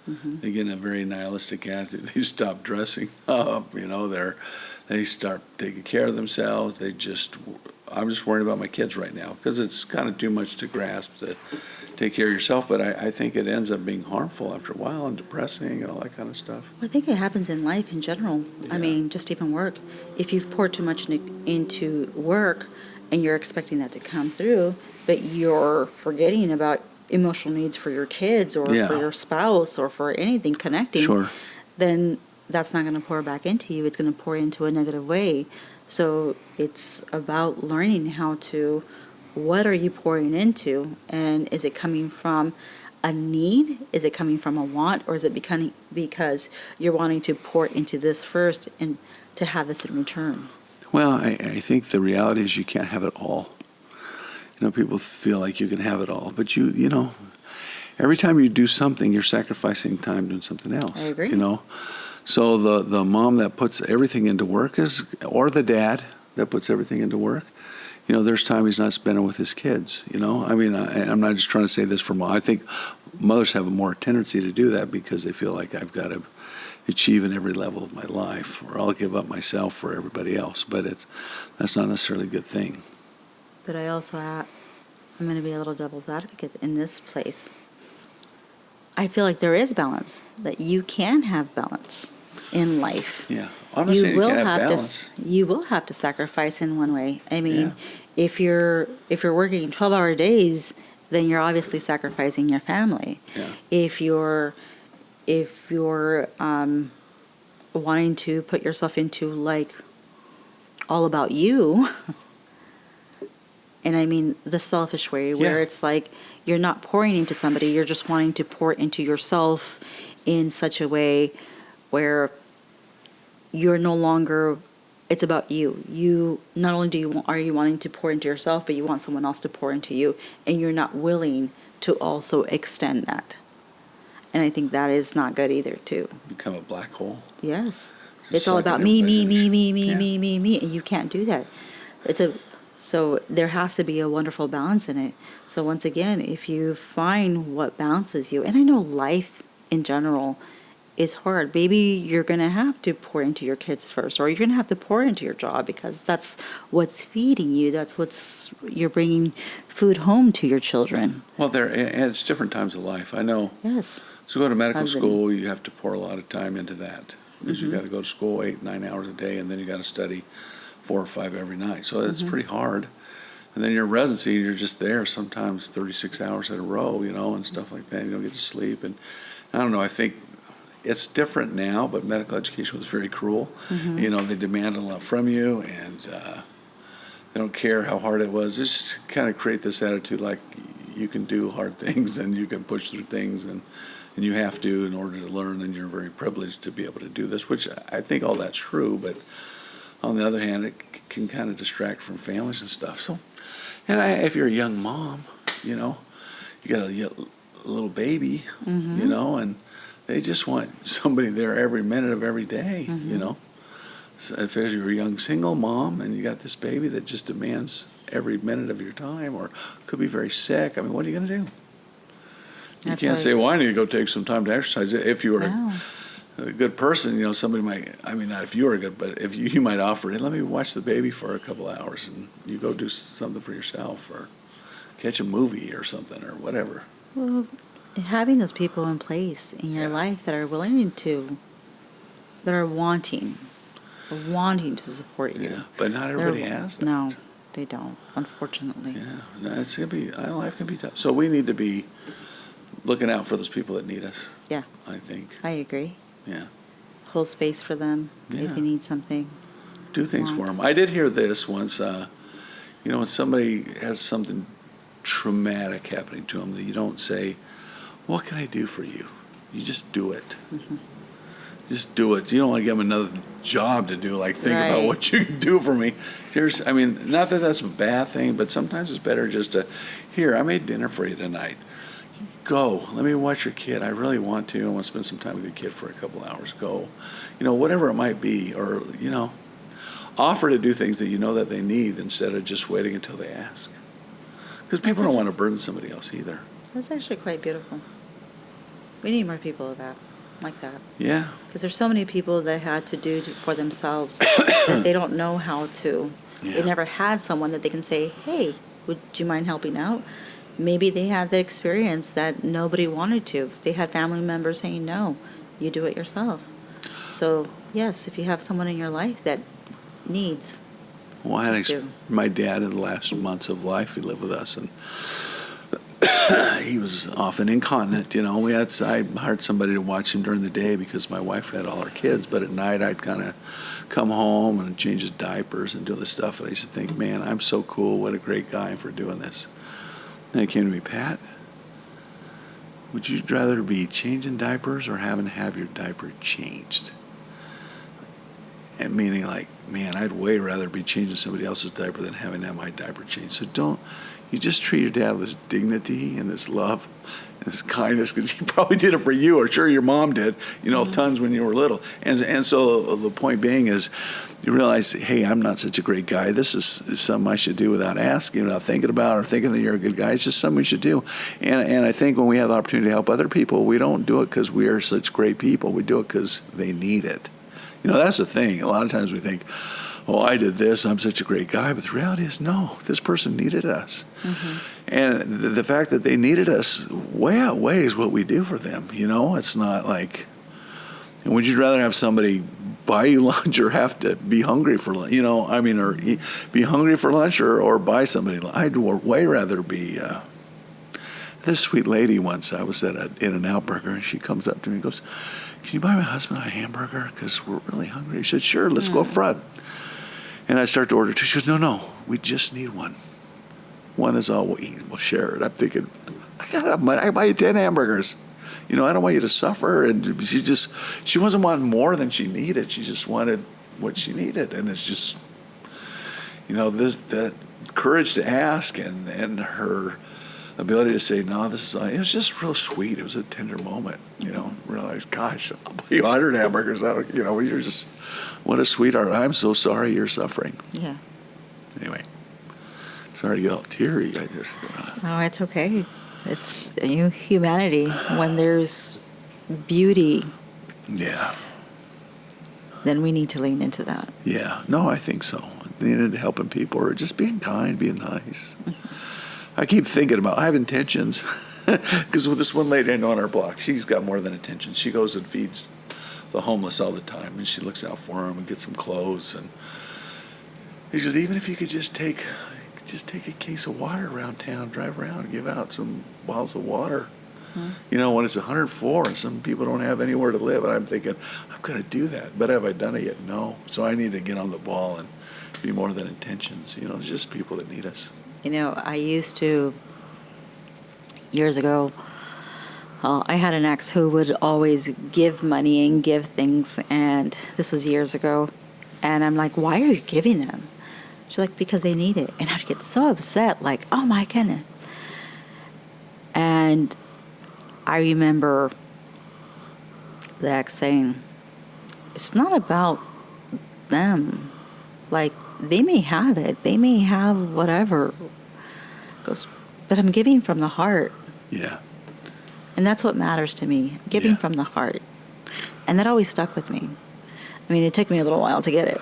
Mm-hmm. They get in a very nihilistic attitude. They stop dressing up, they start taking care of themselves. I'm just worried about my kids right now, because it's kind of too much to grasp to take care of yourself. But I think it ends up being harmful after a while and depressing and all that kind of stuff. Well, I think it happens in life in general. Yeah. I mean, just even work. If you've poured too much into work and you're expecting that to come through, but you're forgetting about emotional needs for your kids or for your spouse or for anything connecting, then that's not going to pour back into you. It's going to pour into a negative way. So it's about learning what are you pouring into? And is it coming from a need? Is it coming from a want? Or is it because you're wanting to pour into this first and to have this in return? Well, I think the reality is you can't have it all. People feel like you can have it all, but every time you do something, you're sacrificing time doing something else. I agree. So the mom that puts everything into work or the dad that puts everything into work, there's time he's not spending with his kids. I mean, I'm not just trying to say this for mom. I think mothers have a more tendency to do that because they feel like I've got to achieve in every level of my life, or I'll give up myself for everybody else. But that's not necessarily a good thing. But I'm going to be a little devil's advocate in this place. I feel like there is balance, that you can have balance in life. Yeah. I'm not saying you can't have balance. You will have to sacrifice in one way. I mean, if you're working 12-hour days, then you're obviously sacrificing your family. Yeah. If you're wanting to put yourself into like all about you, and I mean the selfish way, where it's like you're not pouring into somebody, you're just wanting to pour into yourself in such a way where you're no longer, it's about you. You not only are you wanting to pour into yourself, but you want someone else to pour into you, and you're not willing to also extend that. And I think that is not good either, too. Become a black hole. Yes. It's all about me, and you can't do that. So there has to be a wonderful balance in it. So once again, if you find what balances you, and I know life in general is hard. Maybe you're going to have to pour into your kids first, or you're going to have to pour into your job because that's what's feeding you. You're bringing food home to your children. Well, it's different times of life. I know. Yes. So go to medical school, you have to pour a lot of time into that because you got to go to school 8-9 hours a day, and then you got to study 4 or 5 every night. So it's pretty hard. And then your residency, you're just there sometimes 36 hours in a row, and stuff like that. You don't get to sleep, and I don't know. I think it's different now, but medical education was very cruel. They demand a lot from you, and they don't care how hard it was. Just kind of create this attitude like you can do hard things and you can push through things, and you have to in order to learn, and you're very privileged to be able to do this, which I think all that's true, but on the other hand, it can kind of distract from families and stuff. So, and if you're a young mom, you got a little baby, and they just want somebody there every minute of every day, So if you're a young single mom and you got this baby that just demands every minute of your time, or could be very sick, I mean, what are you going to do? You can't say, well, I need to go take some time to exercise. If you were a good person, somebody might, I mean, not if you were good, but if you might offer, hey, let me watch the baby for a couple hours, and you go do something for yourself, or catch a movie or something, or whatever. Well, having those people in place in your life that are willing to, that are wanting. wanting to support you. Yeah, but not everybody has that. No, they don't, unfortunately. Yeah, no, it's gonna be, life can be tough. So we need to be looking out for those people that need us. Yeah. I think. I agree. Yeah. Hold space for them if they need something. Do things for them. I did hear this once. When somebody has something traumatic happening to them, that you don't say, "What can I do for you?" You just do it. Mm-hmm. Just do it. You don't want to give them another job to do, like think about what you can do for me. Not that that's a bad thing, but sometimes it's better just to, here, I made dinner for you tonight. Go. Let me watch your kid. I really want to. I want to spend some time with your kid for a couple hours. Go. Whatever it might be. Or, offer to do things that you know that they need instead of just waiting until they ask. Because people don't want to burden somebody else either. That's actually quite beautiful. We need more people like that. Yeah. Because there's so many people that had to do for themselves that they don't know how to. Yeah. They never had someone that they can say, hey, would you mind helping out? Maybe they had the experience that nobody wanted to. They had family members saying, no, you do it yourself. So, yes, if you have someone in your life that needs, my dad in the last months of life, he lived with us, and he was often incontinent, I hired somebody to watch him during the day because my wife had all our kids, but at night I'd kind of come home and change his diapers and do this stuff, and I used to think, man, I'm so cool, what a great guy for doing this. And he came to me, Pat, would you rather be changing diapers or having to have your diaper changed? And meaning like, man, I'd way rather be changing somebody else's diaper than having to have my diaper changed. So you just treat your dad with this dignity and this love and this kindness, because he probably did it for you, or sure your mom did, tons when you were little. And so the point being is, you realize, hey, I'm not such a great guy. This is something I should do without asking, without thinking about or thinking that you're a good guy. It's just something we should do. And I think when we have the opportunity to help other people, we don't do it because we are such great people. We do it because they need it. That's the thing. A lot of times we think, oh, I did this, I'm such a great guy. But the reality is, no, this person needed us. Mm-hmm. And the fact that they needed us way outweighs what we do for them. It's not like, and would you rather have somebody buy you lunch or have to be hungry for lunch, or be hungry for lunch or buy somebody lunch? I'd way rather be, this sweet lady once, I was at an In-N-Out Burger, and she comes up to me and goes, can you buy my husband a hamburger? Because we're really hungry. She said, sure, let's go up front. And I start to order two. She goes, no, we just need one. One is all we'll eat, we'll share it. I'm thinking, I got enough money. I can buy you 10 hamburgers. I don't want you to suffer. And she wasn't wanting more than she needed. She just wanted what she needed. And it's just, that courage to ask and her ability to say, no, this is, it was just real sweet. It was a tender moment, realize, gosh, I'll buy you 100 hamburgers. You're just, what a sweetheart. I'm so sorry you're suffering. Yeah. Anyway, sorry to get all teary. Oh, it's okay. It's humanity. When there's beauty, yeah, then we need to lean into that. Yeah. No, I think so. Leaning into helping people or just being kind, being nice. Mm-hmm. I keep thinking about, I have intentions, because with this one lady I know on our block, she's got more than intentions. She goes and feeds the homeless all the time, and she looks out for them and gets some clothes. And he says, even if you could just take a case of water around town, drive around and give out some bottles of water. Mm-hmm. When it's 104 and some people don't have anywhere to live, and I'm thinking, I'm going to do that. But have I done it yet? No. So I need to get on the ball and be more than intentions. It's just people that need us. I used to, years ago, I had an ex who would always give money and give things, and this was years ago. And I'm like, why are you giving them? She's like, because they need it. And I'd get so upset, like, oh my goodness. And I remember the ex saying, it's not about them. Like, they may have it. They may have whatever. Goes, but I'm giving from the heart. Yeah. And that's what matters to me, giving from the heart. And that always stuck with me. I mean, it took me a little while to get it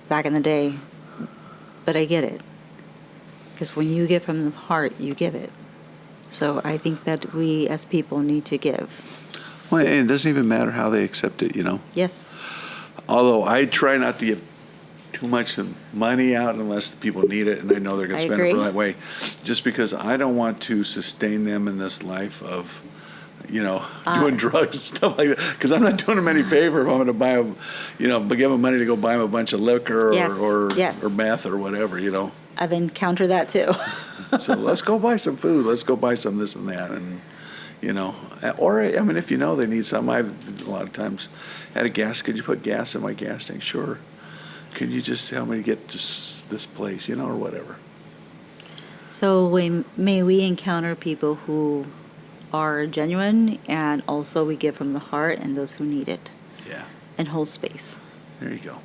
back in the day, but I get it. Because when you give from the heart, you give it. So I think that we as people need to give. Well, and it doesn't even matter how they accept it, Yes. Although I try not to give too much money out unless people need it, and I know they're going to spend it for that way, just because I don't want to sustain them in this life of, doing drugs and stuff like that. Because I'm not doing them any favor if I'm going to buy them, give them money to go buy them a bunch of liquor or meth or whatever, I've encountered that too. So let's go buy some food. Let's go buy some this and that, and or if they need something, I've a lot of times had a gas. Could you put gas in my gas tank? Sure. Could you just help me get to this place, or whatever? So may we encounter people who are genuine, and also we give from the heart, and those who need it. Yeah. And hold space. There you go.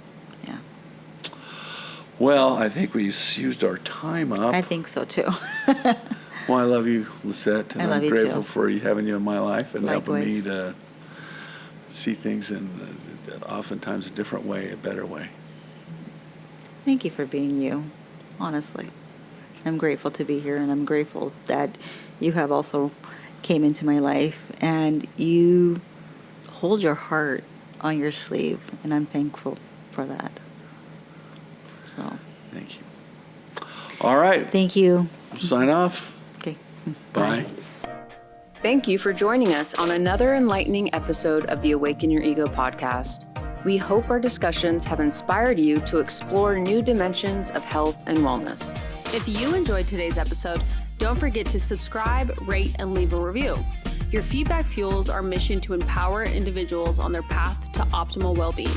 Yeah. Well, I think we used our time up. I think so too. Well, I love you, Lisette, and I'm grateful for having you in my life and Likewise. helping me to see things in oftentimes a different way, a better way. Thank you for being you, honestly. I'm grateful to be here, and I'm grateful that you have also came into my life, and you hold your heart on your sleeve, and I'm thankful for that. So. Thank you. All right. Thank you. Sign off. Okay. Bye. Thank you for joining us on another enlightening episode of the Awaken Your Ego podcast. We hope our discussions have inspired you to explore new dimensions of health and wellness. If you enjoyed today's episode, don't forget to subscribe, rate, and leave a review. Your feedback fuels our mission to empower individuals on their path to optimal well-being.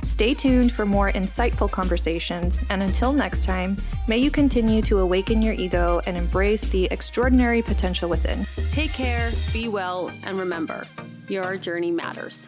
Stay tuned for more insightful conversations, and until next time, may you continue to awaken your ego and embrace the extraordinary potential within. Take care, be well, and remember, your journey matters.